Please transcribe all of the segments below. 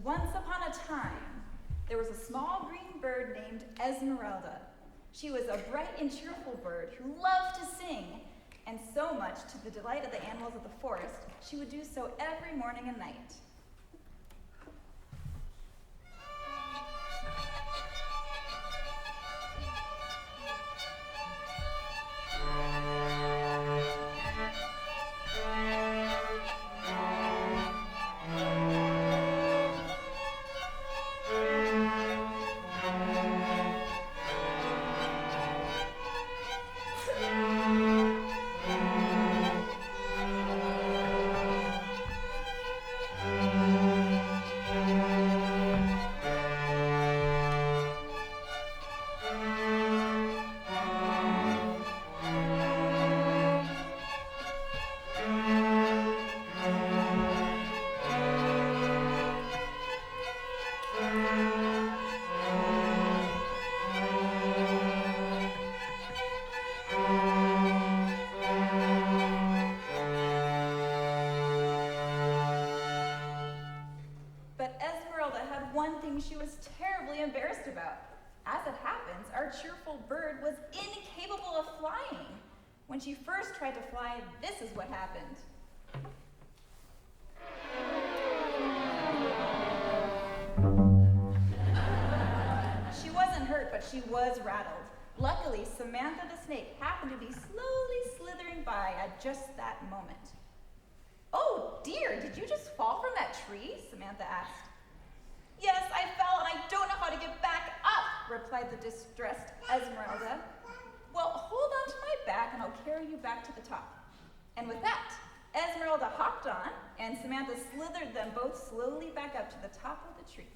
Once upon a time, there was a small green bird named Esmeralda. She was a bright and cheerful bird who loved to sing, and so much to the delight of the animals of the forest, she would do so every morning and night. She was terribly embarrassed about. As it happens, our cheerful bird was incapable of flying. When she first tried to fly, this is what happened. She wasn't hurt, but she was rattled. Luckily, Samantha the snake happened to be slowly slithering by at just that moment. "Oh dear, did you just fall from that tree?" Samantha asked. "Yes, I fell and I don't know how to get back up," replied the distressed Esmeralda. "Well, hold on to my back and I'll carry you back to the top." And with that, Esmeralda hopped on and Samantha slithered them both slowly back up to the top of the tree.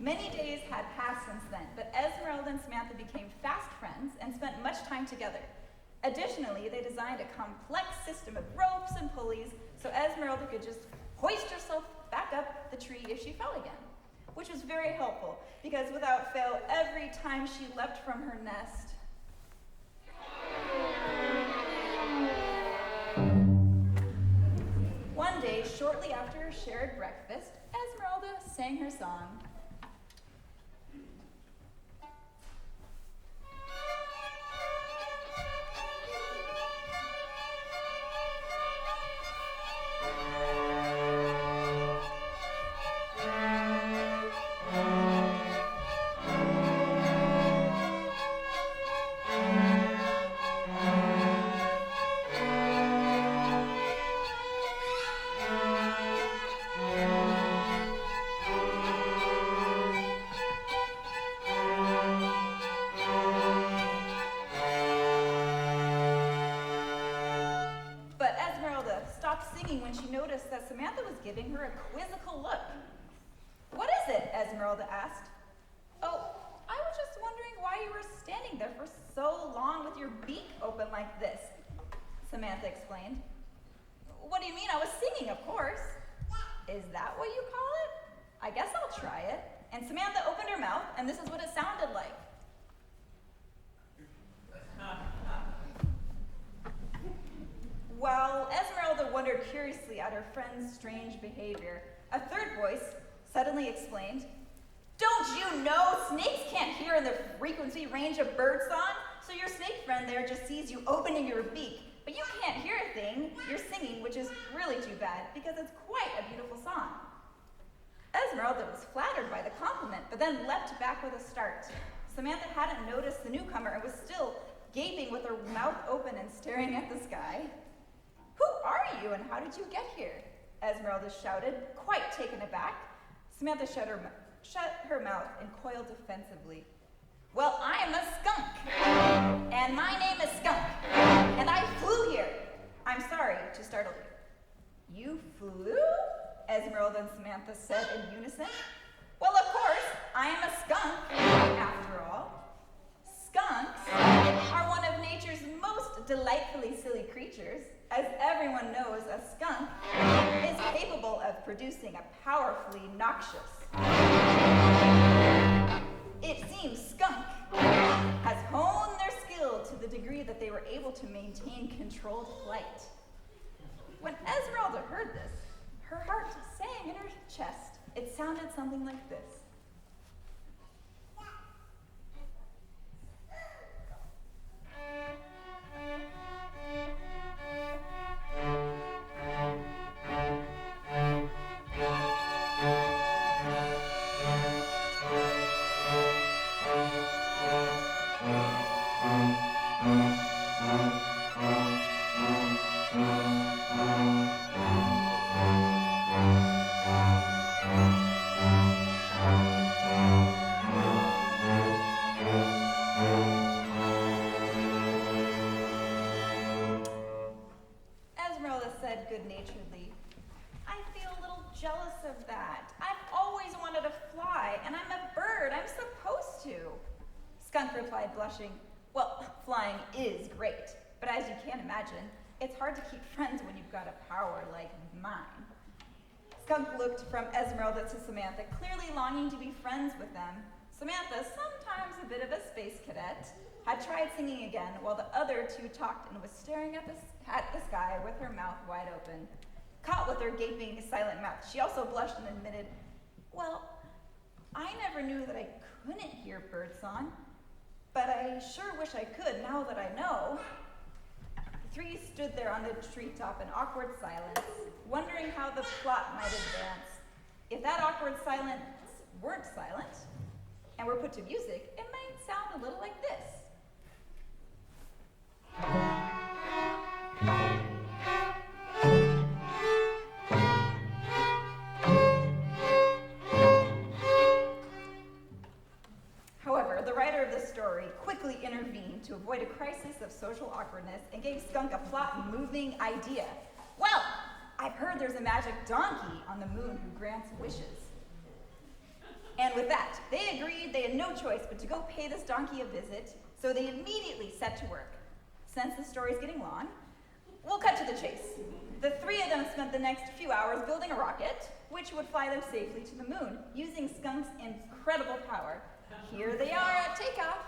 Many days had passed since then, but Esmeralda and Samantha became fast friends and spent much time together. Additionally, they designed a complex system of ropes and pulleys so Esmeralda could just hoist herself back up the tree if she fell again, which was very helpful because without fail, every time she leapt from her nest, one day, shortly after a shared breakfast, Esmeralda sang her song. When she noticed that Samantha was giving her a quizzical look. "What is it?" Esmeralda asked. "Oh, I was just wondering why you were standing there for so long with your beak open like this," Samantha explained. "What do you mean? I was singing, of course." "Is that what you call it? I guess I'll try it." And Samantha opened her mouth, and this is what it sounded like. While Esmeralda wondered curiously at her friend's strange behavior, a third voice suddenly explained, "Don't you know snakes can't hear in the frequency range of birdsong? So your snake friend there just sees you opening your beak, but you can't hear a thing you're singing, which is really too bad because it's quite a beautiful song." Esmeralda was flattered by the compliment, but then leapt back with a start. Samantha hadn't noticed the newcomer and was still gaping with her mouth open and staring at the sky. "Who are you and how did you get here?" Esmeralda shouted, quite taken aback. Samantha shut her mouth and coiled defensively. "Well, I am a skunk, and my name is Skunk, and I flew here. I'm sorry to startle you." "You flew?" Esmeralda and Samantha said in unison. "Well, of course, I am a skunk, after all." Skunks are one of nature's most delightfully silly creatures. As everyone knows, a skunk is capable of producing a powerfully noxious. It seems skunk has honed their skill to the degree that they were able to maintain controlled flight. When sounded something like this. Good-naturedly, I feel a little jealous of that. I've always wanted to fly, and I'm a bird. I'm supposed to. Skunk replied, blushing, well, flying is great, but as you can imagine, it's hard to keep friends when you've got a power like mine. Skunk looked from Esmeralda to Samantha, clearly longing to be friends with them. Samantha, sometimes a bit of a space cadet, had tried singing again while the other two talked and was staring at the sky with her mouth wide open. Caught with her gaping, silent mouth, she also blushed and admitted, well, I never knew that I couldn't hear birdsong, but I sure wish I could now that I know. The three stood there on the treetop in awkward silence, wondering how the plot might advance. If that awkward silence weren't silent and were put to music, it might sound a little like this. However, the writer of the story quickly intervened to avoid a crisis of social awkwardness and gave Skunk a plot-moving idea. Well, I've heard there's a magic donkey on the moon who grants wishes. And with that, they agreed they had no choice but to go pay this donkey a visit, so they immediately set to work. Since the story's getting long, we'll cut to the chase. The three of them spent the next few hours building a rocket, which would fly them safely to the moon, using Skunk's incredible power. Here they are at takeoff.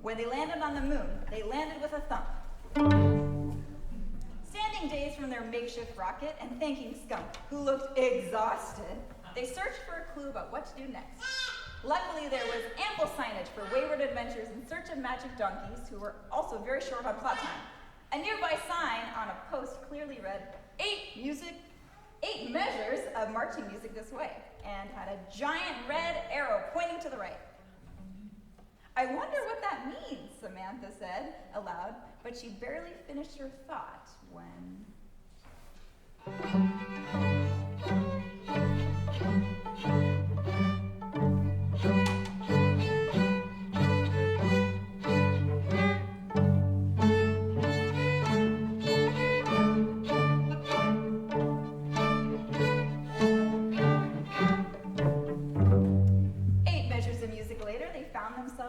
When they landed on the moon, they landed with a thump. Standing dazed from their makeshift rocket and thanking Skunk, who looked exhausted, they searched for a clue about what to do next. Luckily, there was ample signage for wayward adventures in search of magic donkeys, who were also very short on plot time. A nearby sign on a post clearly read, 8 measures of marching music this way, and had a giant red arrow pointing to the right. I wonder what that means, Samantha said aloud, but she barely finished her thought when...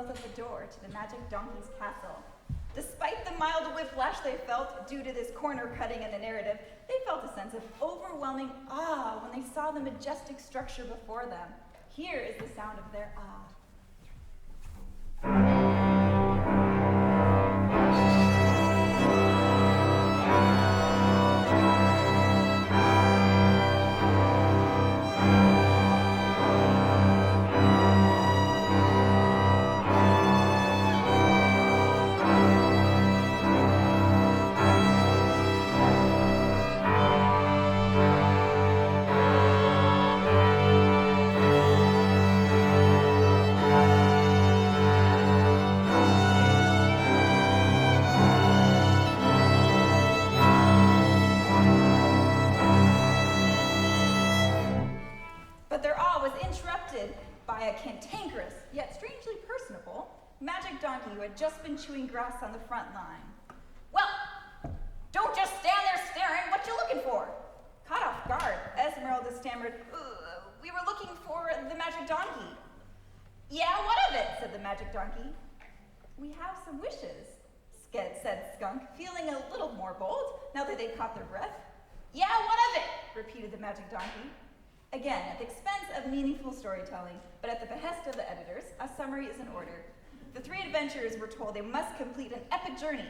at the door to the magic donkey's castle. Despite the mild whiplash they felt due to this corner cutting in the narrative, they felt a sense of overwhelming awe when they saw the majestic structure before them. Here is the sound of their awe. Cantankerous, yet strangely personable, magic donkey who had just been chewing grass on the front line. Well, don't just stand there staring, what you looking for? Caught off magic donkey. We have some wishes, said Skunk, feeling a little more bold now that they'd caught their breath. Yeah, what of it? Repeated the magic donkey. Again, at the expense of meaningful storytelling, but at the behest of the editors, a summary is in order. The three adventurers were told they must complete an epic journey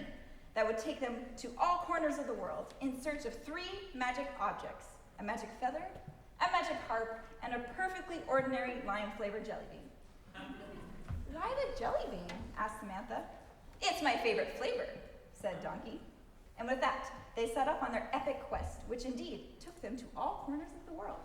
that would take them to all corners of the world in search of 3 magic objects: a magic feather, a magic harp, and a perfectly ordinary lime-flavored jelly bean. Why the jelly bean? Asked Samantha. It's my favorite flavor, said Donkey. And with that, they set off on their epic quest, which indeed took them to all corners of the world.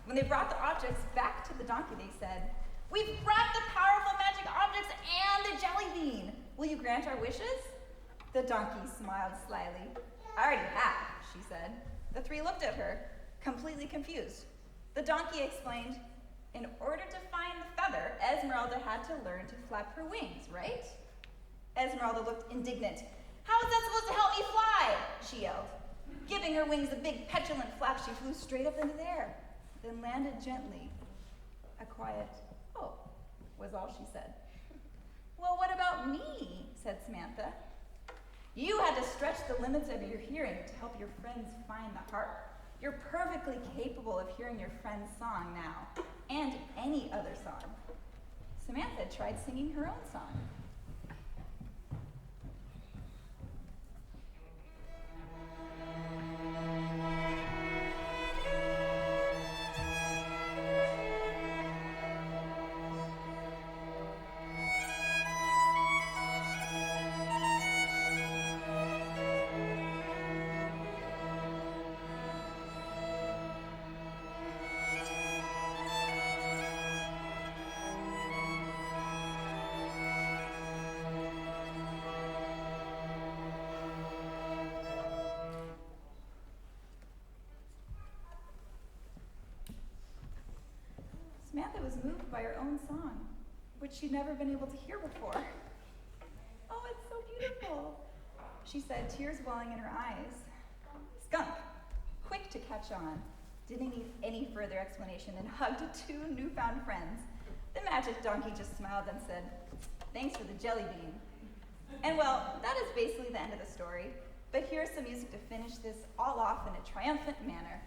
When they brought the objects back to the donkey, they said, "We've brought the powerful magic objects and the jelly bean. Will you grant our wishes?" The donkey smiled slyly. "I already have," she said. The 3 looked at her, completely confused. The donkey explained, "In order to find the feather, Esmeralda had to learn to flap her wings, right?" Esmeralda looked indignant. "How is that supposed to help me fly?" she yelled. Giving her wings a big petulant flap, she flew straight up into the air, then landed gently. A quiet, "Oh," was all she said. "Well, what about me?" said Samantha. "You had to stretch the limits of your hearing to help your friends find the harp. You're perfectly capable of hearing your friend's song now, and any other song." Samantha tried singing her own song. Samantha was moved by her own song, which she'd never been able to hear before. "Oh, it's so beautiful," she said, tears welling in her eyes. Skunk, quick to catch on, didn't need any further explanation and hugged 2 newfound friends. The magic donkey just smiled and said, "Thanks for the jelly bean." And well, that is basically the end of the story, but here's some music to finish this all off in a triumphant manner.